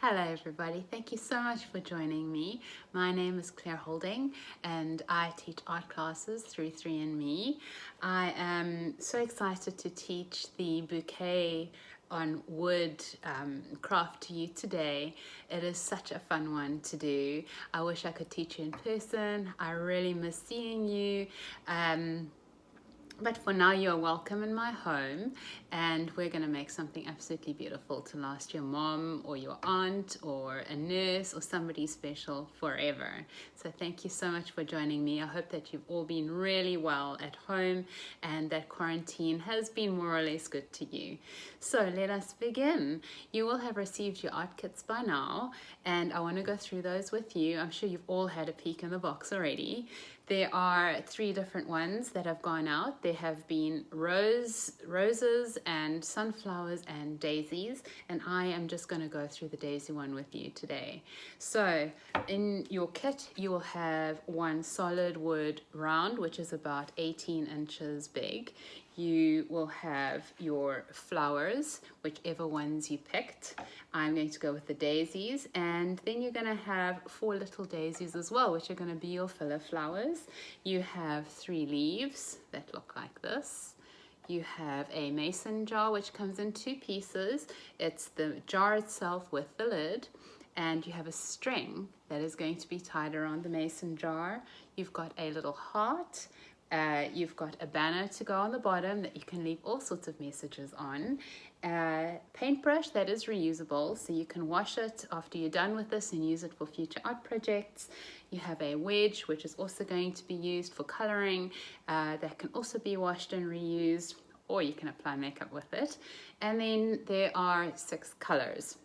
Hello everybody, thank you so much for joining me. My name is Claire Holding and I teach art classes through 3andMe. I am so excited to teach the bouquet on wood craft to you today. It is such a fun one to do. I wish I could teach you in person. I really miss seeing you. But for now, you're welcome in my home, and we're going to make something absolutely beautiful to last your mom or your aunt or a nurse or somebody special forever. So thank you so much for joining me. I hope that you've all been really well at home and that quarantine has been more or less good to you. So let us begin. You will have received your art kits by now, and I want to go through those with you. I'm sure you've all had a peek in the box already. There are 3 different ones that have gone out. There have been roses and sunflowers and daisies, and I am just going to go through the daisy one with you today. So in your kit you will have one solid wood round, which is about 18 inches big. You will have your flowers, whichever ones you picked. I'm going to go with the daisies, and then you're going to have 4 little daisies as well, which are going to be your filler flowers. You have 3 leaves that look like this. You have a mason jar, which comes in 2 pieces. It's the jar itself with the lid, and you have a string that is going to be tied around the mason jar. You've got a little heart. You've got a banner to go on the bottom that you can leave all sorts of messages on. Paintbrush that is reusable, so you can wash it after you're done with this and use it for future art projects. You have a wedge, which is also going to be used for coloring, that can also be washed and reused, or you can apply makeup with it. And then there are 6 colors.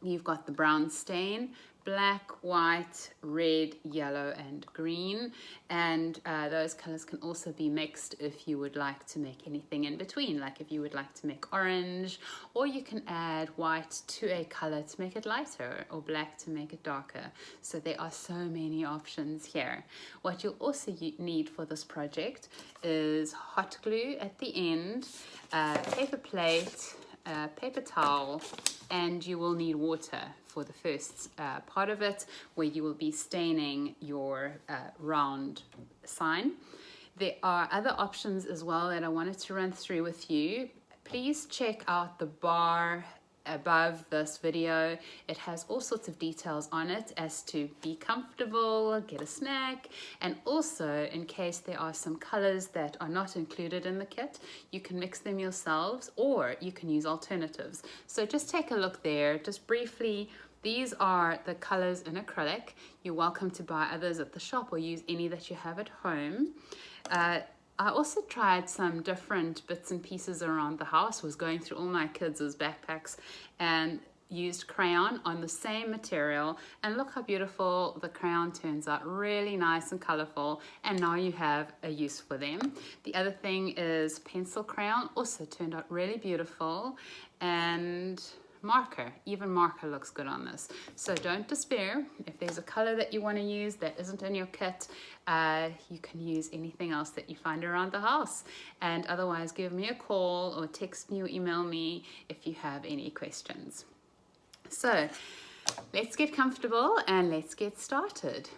You've got the brown stain, black, white, red, yellow, and green, and those colors can also be mixed if you would like to make anything in between, like if you would like to make orange, or you can add white to a color to make it lighter, or black to make it darker. So there are so many options here. What you'll also need for this project is hot glue at the end, paper plate, paper towel, and you will need water for the first part of it, where you will be staining your round sign. There are other options as well that I wanted to run through with you. Please check out the bar above this video. It has all sorts of details on it as to be comfortable, get a snack, and also in case there are some colors that are not included in the kit, you can mix them yourselves or you can use alternatives. So just take a look there, just briefly. These are the colors in acrylic. You're welcome to buy others at the shop or use any that you have at home. I also tried some different bits and pieces around the house, was going through all my kids' backpacks and used crayon on the same material, and look how beautiful the crayon turns out, really nice and colorful, and now you have a use for them. The other thing is pencil crayon, also turned out really beautiful, and marker, even marker looks good on this. So don't despair. If there's a color that you want to use that isn't in your kit, you can use anything else that you find around the house. And otherwise, give me a call or text me or email me if you have any questions. So let's get comfortable and let's get started.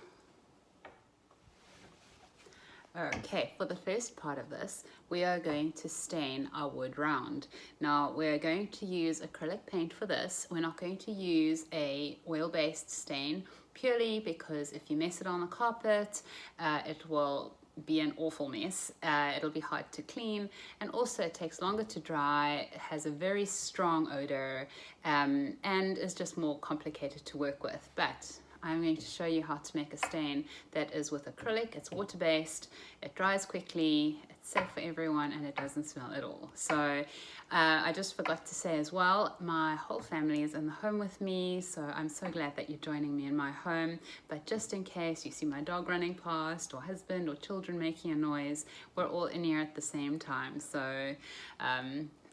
Okay, for the first part of this, we are going to stain our wood round. Now, we're going to use acrylic paint for this. We're not going to use a oil-based stain, purely because if you mess it on the carpet, it will be an awful mess. It'll be hard to clean, and also it takes longer to dry, it has a very strong odor, and is just more complicated to work with. But I'm going to show you how to make a stain that is with acrylic. It's water-based, it dries quickly, it's safe for everyone, and it doesn't smell at all. So I just forgot to say as well, my whole family is in the home with me, so I'm so glad that you're joining me in my home. But just in case you see my dog running past, or husband or children making a noise, we're all in here at the same time. So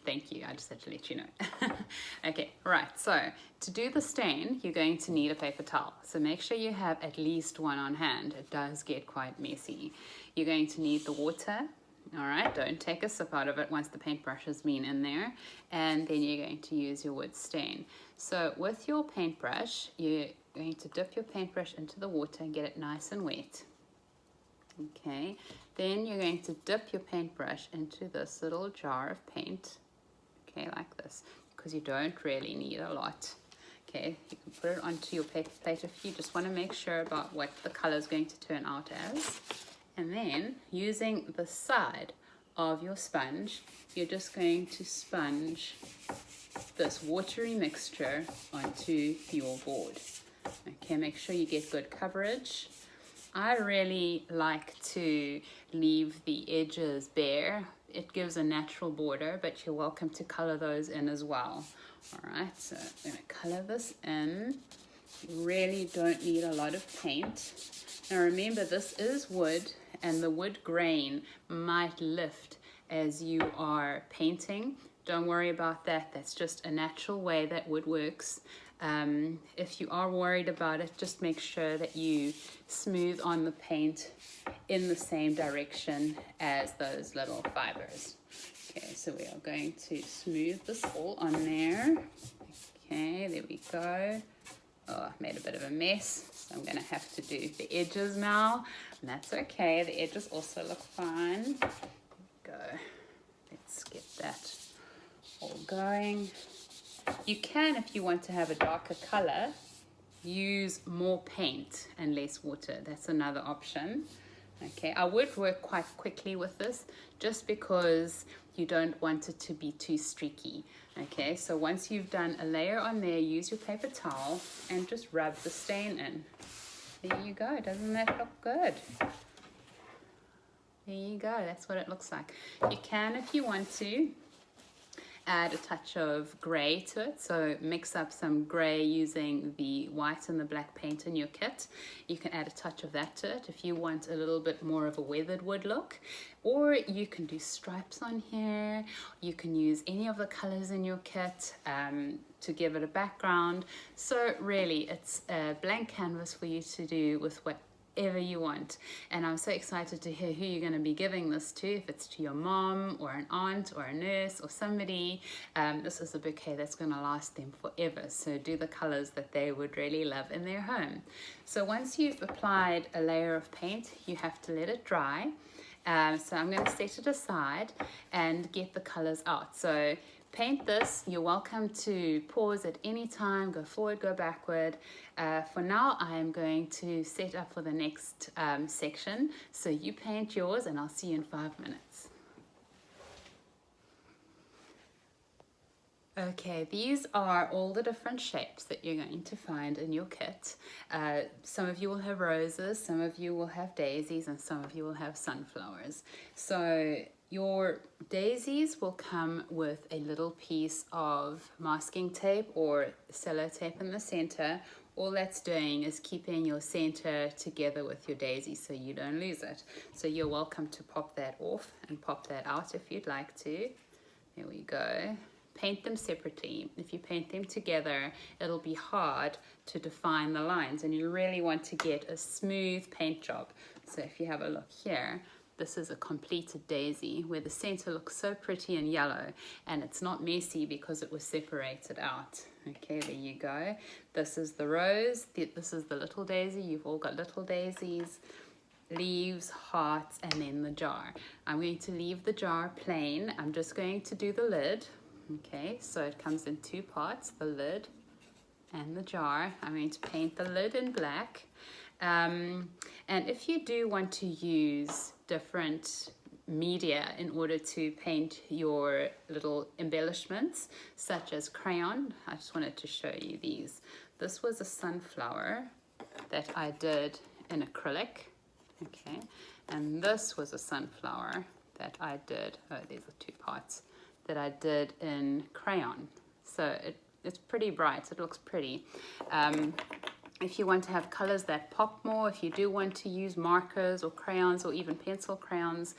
thank you, I just had to let you know. Okay, right, so to do the stain, you're going to need a paper towel. So make sure you have at least one on hand. It does get quite messy. You're going to need the water, All right, don't take a sip out of it once the paintbrush has been in there, and then you're going to use your wood stain. So with your paintbrush, you're going to dip your paintbrush into the water and get it nice and wet. Okay, then you're going to dip your paintbrush into this little jar of paint, okay, like this, because you don't really need a lot. Okay, you can put it onto your paper plate if you just want to make sure about what the color is going to turn out as. And then, using the side of your sponge, you're just going to sponge this watery mixture onto your board. Okay, make sure you get good coverage. I really like to leave the edges bare. It gives a natural border, but you're welcome to color those in as well. All right, so I'm going to color this in. You really don't need a lot of paint. Now remember, this is wood, and the wood grain might lift as you are painting. Don't worry about that. That's just a natural way that wood works. If you are worried about it, just make sure that you smooth on the paint in the same direction as those little fibers. Okay, so we are going to smooth this all on there. Okay, there we go. Oh, I made a bit of a mess, so I'm going to have to do the edges now, and that's okay. The edges also look fine. Go. Let's get that all going. You can, if you want to have a darker color, use more paint and less water. That's another option. Okay, I would work quite quickly with this just because you don't want it to be too streaky. Okay, so once you've done a layer on there, use your paper towel and just rub the stain in. There you go. Doesn't that look good? There you go. That's what it looks like. You can, if you want to, add a touch of gray to it, so mix up some gray using the white and the black paint in your kit. You can add a touch of that to it if you want a little bit more of a weathered wood look, or you can do stripes on here. You can use any of the colors in your kit to give it a background. So really, it's a blank canvas for you to do with whatever you want, and I'm so excited to hear who you're going to be giving this to. If it's to your mom or an aunt or a nurse or somebody, this is a bouquet that's going to last them forever. So do the colors that they would really love in their home. So once you've applied a layer of paint, you have to let it dry. So I'm going to set it aside and get the colors out. So paint this. You're welcome to pause at any time, go forward, go backward. For now, I am going to set up for the next section. So you paint yours, and I'll see you in 5 minutes. Okay, these are all the different shapes that you're going to find in your kit. Some of you will have roses, some of you will have daisies, and some of you will have sunflowers. So your daisies will come with a little piece of masking tape or sellotape in the center. All that's doing is keeping your center together with your daisy so you don't lose it. So you're welcome to pop that off and pop that out if you'd like to. There we go. Paint them separately. If you paint them together, it'll be hard to define the lines, and you really want to get a smooth paint job. So if you have a look here, this is a completed daisy where the center looks so pretty and yellow, and it's not messy because it was separated out. Okay, there you go. This is the rose, this is the little daisy. You've all got little daisies, leaves, hearts, and then the jar. I'm going to leave the jar plain. I'm just going to do the lid. Okay, so it comes in two parts, the lid and the jar. I'm going to paint the lid in black. And if you do want to use different media in order to paint your little embellishments, such as crayon, I just wanted to show you these. This was a sunflower that I did in acrylic, okay, and this was a sunflower that I did, oh, these are two parts, that I did in crayon. So it's pretty bright, it looks pretty. If you want to have colors that pop more, if you do want to use markers or crayons or even pencil crayons,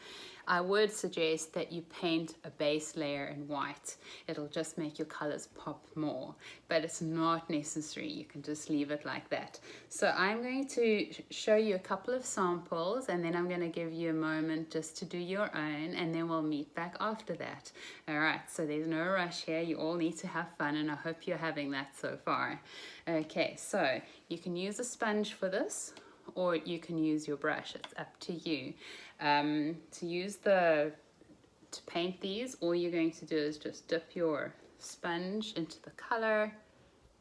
I would suggest that you paint a base layer in white. It'll just make your colors pop more, but it's not necessary. You can just leave it like that. So I'm going to show you a couple of samples, and then I'm going to give you a moment just to do your own, and then we'll meet back after that. All right, so there's no rush here. You all need to have fun, and I hope you're having that so far. Okay, so you can use a sponge for this, or you can use your brush. It's up to you. To paint these, all you're going to do is just dip your sponge into the color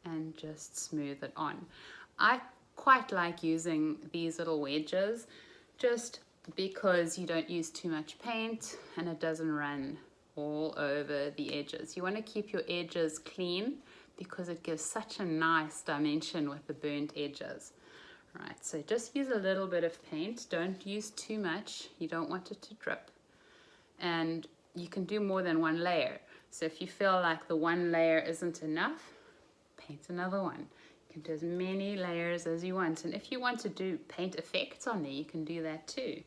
and just smooth it on. I quite like using these little wedges just because you don't use too much paint and it doesn't run all over the edges. You want to keep your edges clean because it gives such a nice dimension with the burnt edges. Right, so just use a little bit of paint. Don't use too much. You don't want it to drip. And you can do more than one layer. So if you feel like the one layer isn't enough, paint another one. You can do as many layers as you want. And if you want to do paint effects on there, you can do that too.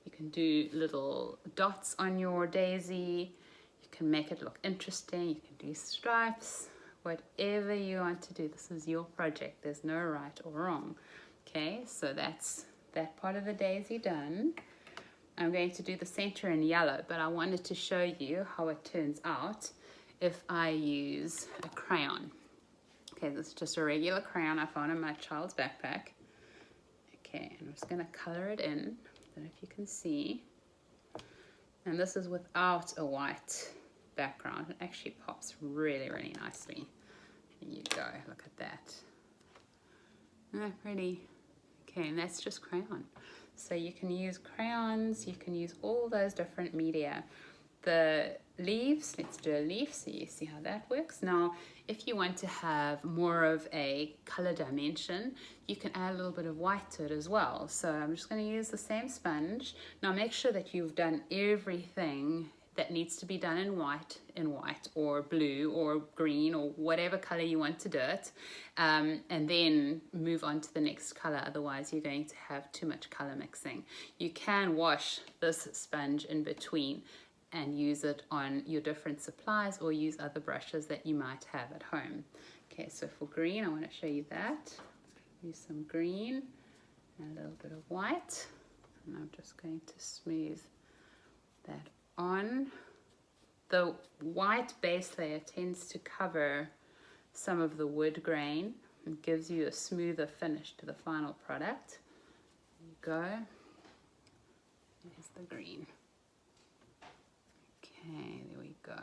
You can do little dots on your daisy. You can make it look interesting. You can do stripes. Whatever you want to do. This is your project. There's no right or wrong. Okay, so that's that part of the daisy done. I'm going to do the center in yellow, but I wanted to show you how it turns out if I use a crayon. Okay, this is just a regular crayon I found in my child's backpack. Okay, and I'm just going to color it in. I don't know if you can see. And this is without a white background. It actually pops really, really nicely. Here you go, look at that. Isn't that pretty? Okay, and that's just crayon. So you can use crayons, you can use all those different media. The leaves, let's do a leaf so you see how that works. Now, if you want to have more of a color dimension, you can add a little bit of white to it as well. So I'm just going to use the same sponge. Now make sure that you've done everything that needs to be done in white or blue or green or whatever color you want to do it, and then move on to the next color. Otherwise you're going to have too much color mixing. You can wash this sponge in between and use it on your different supplies or use other brushes that you might have at home. Okay, so for green I want to show you that. Use some green and a little bit of white, and I'm just going to smooth that on. The white base layer tends to cover some of the wood grain and gives you a smoother finish to the final product. There you go. There's the green. Okay, there we go.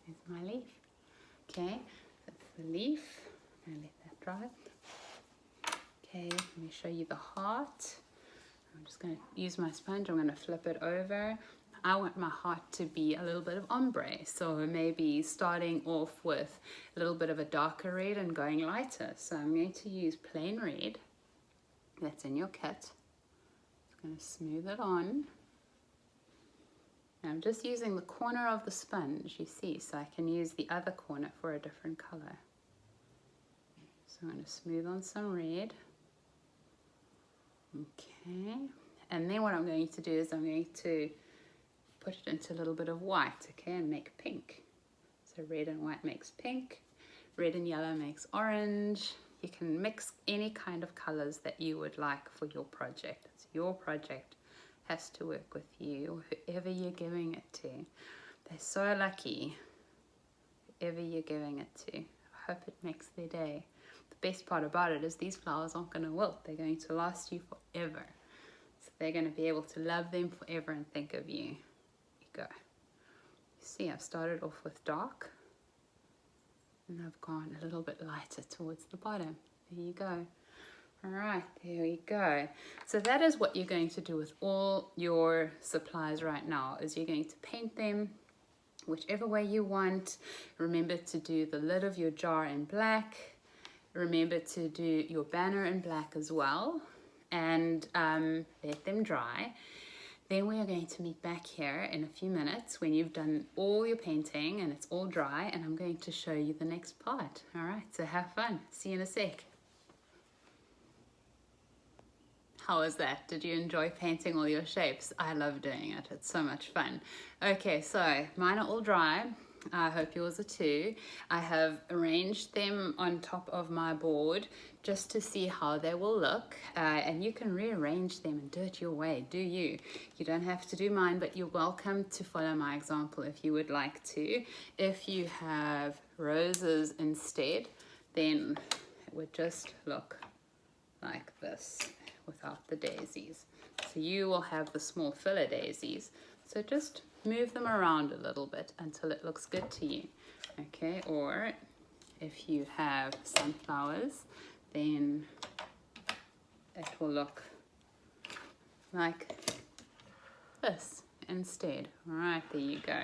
There's my leaf. Okay, that's the leaf. I'm going to let that dry. Okay, let me show you the heart. I'm just going to use my sponge. I'm going to flip it over. I want my heart to be a little bit of ombre. So maybe starting off with a little bit of a darker red and going lighter. So I'm going to use plain red. That's in your kit. Just going to smooth it on. And I'm just using the corner of the sponge, you see, so I can use the other corner for a different color. So I'm going to smooth on some red. Okay, and then what I'm going to do is I'm going to put it into a little bit of white, okay, and make pink. So red and white makes pink, red and yellow makes orange. You can mix any kind of colors that you would like for your project. It's your project, has to work with you, or whoever you're giving it to. They're so lucky, whoever you're giving it to. I hope it makes their day. The best part about it is these flowers aren't going to wilt. They're going to last you forever. So they're going to be able to love them forever and think of you. Here you go. You see, I've started off with dark and I've gone a little bit lighter towards the bottom. There you go. All right, there we go. So that is what you're going to do with all your supplies right now, is you're going to paint them whichever way you want. Remember to do the lid of your jar in black. Remember to do your banner in black as well, and let them dry. Then we are going to meet back here in a few minutes when you've done all your painting and it's all dry, and I'm going to show you the next part. All right, so have fun. See you in a sec. How was that? Did you enjoy painting all your shapes? I love doing it. It's so much fun. Okay, so mine are all dry. I hope yours are too. I have arranged them on top of my board just to see how they will look. And you can rearrange them and do it your way. Do you? You don't have to do mine, but you're welcome to follow my example if you would like to. If you have roses instead, then it would just look like this without the daisies. So you will have the small filler daisies. So just move them around a little bit until it looks good to you. Okay, or if you have sunflowers, then it will look like this instead. All right, there you go.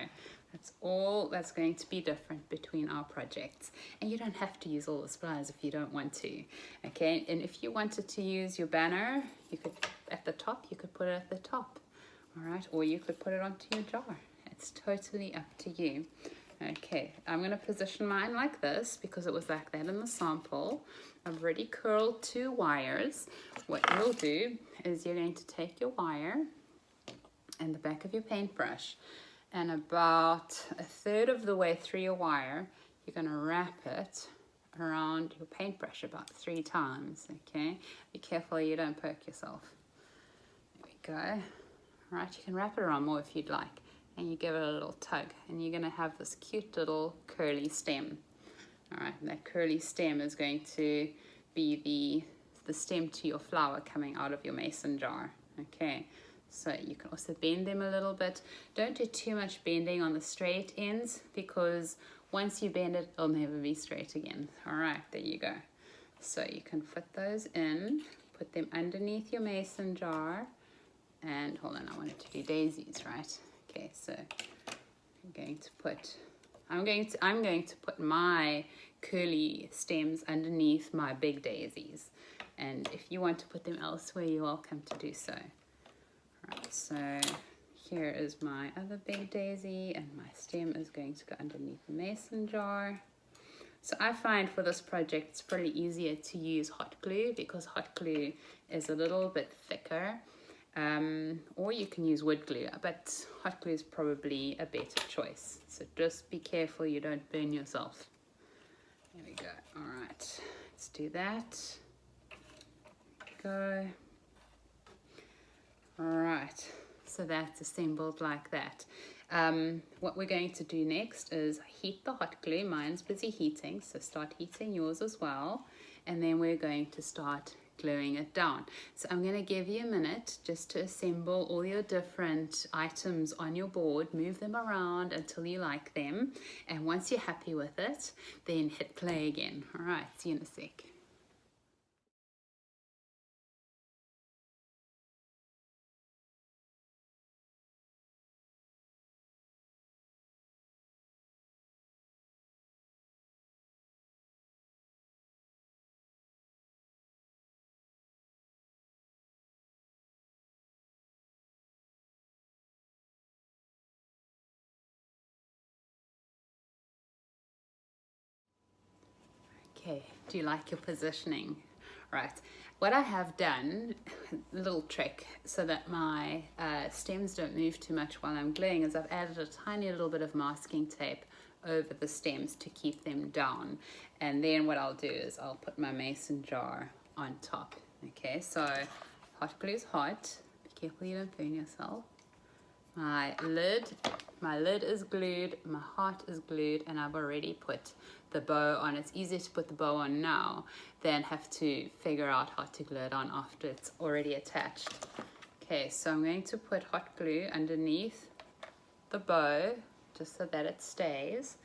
That's all that's going to be different between our projects. And you don't have to use all the supplies if you don't want to. Okay, and if you wanted to use your banner, you could, at the top, you could put it at the top. All right, or you could put it onto your jar. It's totally up to you. Okay, I'm going to position mine like this because it was like that in the sample. I've already curled 2 wires. What you'll do is you're going to take your wire and the back of your paintbrush, and about 1/3 of the way through your wire, you're going to wrap it around your paintbrush about 3 times. Okay, be careful you don't poke yourself. There we go. All right, you can wrap it around more if you'd like, and you give it a little tug, and you're going to have this cute little curly stem. All right, and that curly stem is going to be the stem to your flower coming out of your mason jar. Okay, so you can also bend them a little bit. Don't do too much bending on the straight ends, because once you bend it, it'll never be straight again. All right, there you go. So you can fit those in, put them underneath your mason jar, and hold on, I wanted to do daisies, right? Okay, so I'm going to put my curly stems underneath my big daisies, and if you want to put them elsewhere, you're welcome to do so. Alright, so here is my other big daisy, and my stem is going to go underneath the mason jar. So I find for this project it's pretty easier to use hot glue because hot glue is a little bit thicker. Or you can use wood glue, but hot glue is probably a better choice. So just be careful you don't burn yourself. There we go. All right, let's do that. Go. All right, so that's assembled like that. What we're going to do next is heat the hot glue. Mine's busy heating, so start heating yours as well. And then we're going to start gluing it down. So I'm going to give you a minute just to assemble all your different items on your board, move them around until you like them, and once you're happy with it, then hit play again. All right, see you in a sec. Okay, do you like your positioning? Right, what I have done, little trick, so that my stems don't move too much while I'm gluing, is I've added a tiny little bit of masking tape over the stems to keep them down. And then what I'll do is I'll put my mason jar on top. Okay, so hot glue is hot. Be careful you don't burn yourself. My lid is glued, my heart is glued, and I've already put the bow on. It's easier to put the bow on now than have to figure out how to glue it on after it's already attached. Okay, so I'm going to put hot glue underneath the bow just so that it stays.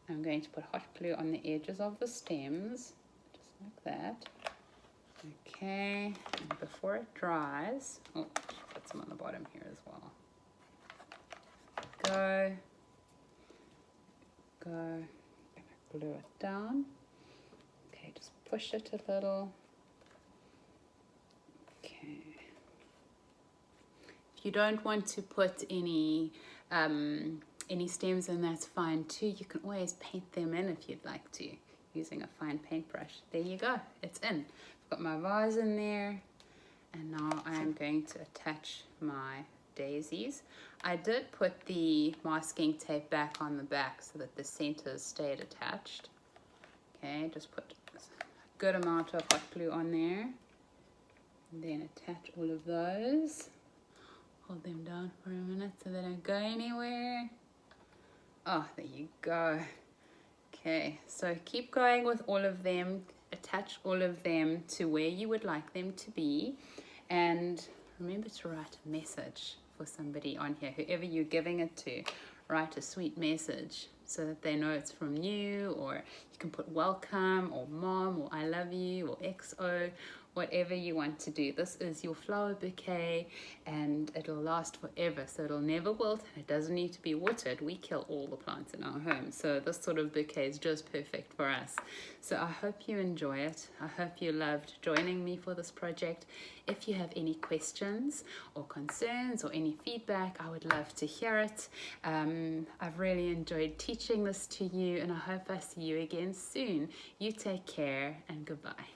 I'm going to put hot glue on the edges of the stems, just like that. Okay, and before it dries, oh, put some on the bottom here as well. Go, glue it down. Okay, just push it a little. Okay. If you don't want to put any stems in, that's fine too. You can always paint them in if you'd like to, using a fine paintbrush. There you go, it's in. I've got my vase in there, And now I am going to attach my daisies. I did put the masking tape back on the back so that the centers stayed attached. Okay, just put a good amount of hot glue on there. And then attach all of those. Hold them down for a minute so they don't go anywhere. Oh, there you go. Okay, so keep going with all of them. Attach all of them to where you would like them to be. And remember to write a message for somebody on here, whoever you're giving it to. Write a sweet message so that they know it's from you, or you can put welcome or mom or I love you or XO, whatever you want to do. This is your flower bouquet and it'll last forever, so it'll never wilt. It doesn't need to be watered. We kill all the plants in our home, so this sort of bouquet is just perfect for us. So I hope you enjoy it. I hope you loved joining me for this project. If you have any questions or concerns or any feedback, I would love to hear it. I've really enjoyed teaching this to you, and I hope I see you again soon. You take care and goodbye.